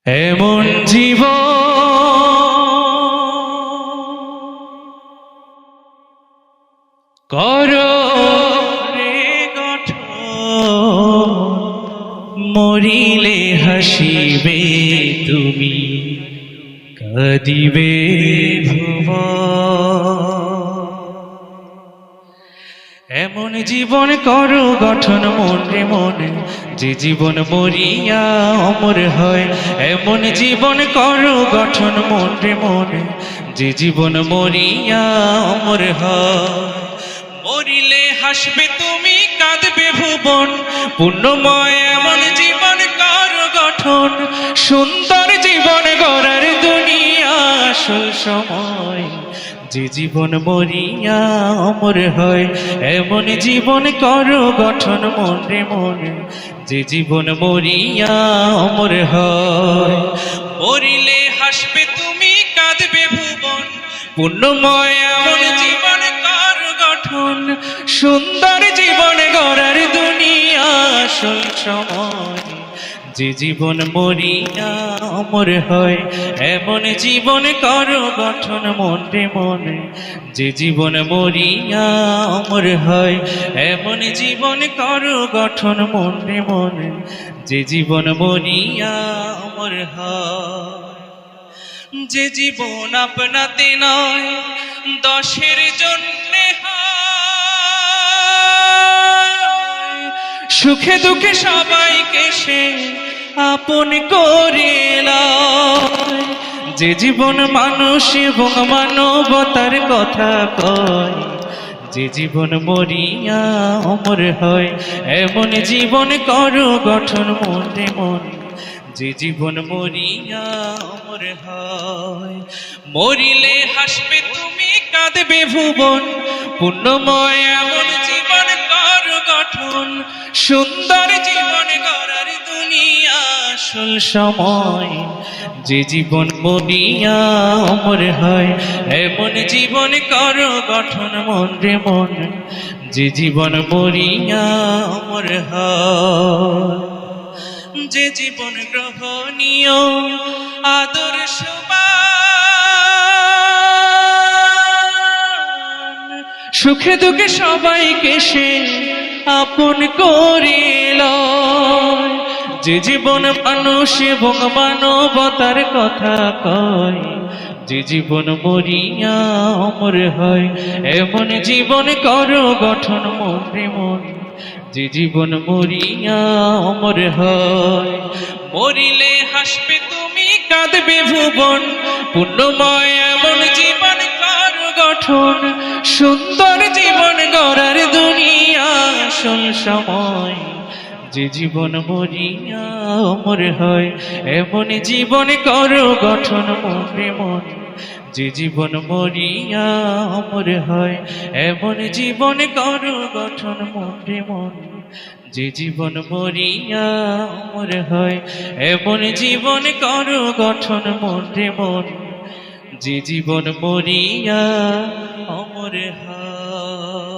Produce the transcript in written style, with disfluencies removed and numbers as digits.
এমন জীবন করো রে গঠন, মরিলে হাসিবে তুমি, কাঁদিবে ভুবন। এমন জীবন করো গঠন মনে মনে, যে জীবন মরিয়া অমর হয়। এমন জীবন করো গঠন মনে মনে, যে জীবন মরিয়া অমর হয়। মরিলে হাসবে তুমি, কাঁদবে ভুবন, পুণ্যময় এমন জীবন করো গঠন। সুন্দর জীবন গড়ার দুনিয়া আসল সময়, যে জীবন মরিয়া অমর হয়। এমন জীবন করো গঠন মনে মনে, যে জীবন মরিয়া অমর হয়। মরিলে হাসবে তুমি, কাঁদবে ভুবন, পুণ্যময় এমন জীবন করো গঠন। সুন্দর জীবন গড়ার দুনিয়া আসল সময়, যে জীবন মরিয়া অমর হয়। এমন জীবন করো গঠন মনে মনে, যে জীবন মরিয়া অমর হয়। এমন জীবন করো গঠন মনে মনে, যে জীবন মরিয়া অমর হয়। যে জীবন আপনাতে নয়, দশের জন্যে হয়। সুখে দুঃখে সবাইকে সে আপন করে লয়। যে জীবন মানুষ এবং মানবতার কথা কয়, যে জীবন মরিয়া অমর হয়। এমন জীবন করো গঠন মনে মনে, যে জীবন মরিয়া অমর হয়। মরিলে হাসবে তুমি, কাঁদবে ভুবন, পুণ্যময় এমন জীবন করো গঠন। সুন্দর জীবন গড়ার দুনিয়া আসল সময়, যে জীবন মরিয়া অমর হয়। এমন জীবন করো গঠন মনে মনে, যে জীবন মরিয়া অমর হয়। যে জীবন গ্রহণীয় আদর্শবান, সুখে দুঃখে সবাইকে সে আপন করে লয়। যে জীবন মানুষ এবং মানবতার কথা কয়, যে জীবন মরিয়া অমর হয়। এমন জীবন করো গঠন মনে মনে, যে জীবন মরিয়া অমর হয়। মরিলে হাসবে তুমি, কাঁদবে ভুবন, পুণ্যময় এমন জীবন করো গঠন। সুন্দর জীবন গড়ার দুনিয়া আসল সময়, যে জীবন মরিয়া অমর হয়। এমন জীবন করো গঠন মনে মনে, যে জীবন মরিয়া অমর হয়। এমন জীবন করো গঠন মনে মনে, যে জীবন মরিয়া অমর হয়। এমন জীবন করো গঠন মনে মনে, যে জীবন মরিয়া অমর হয়।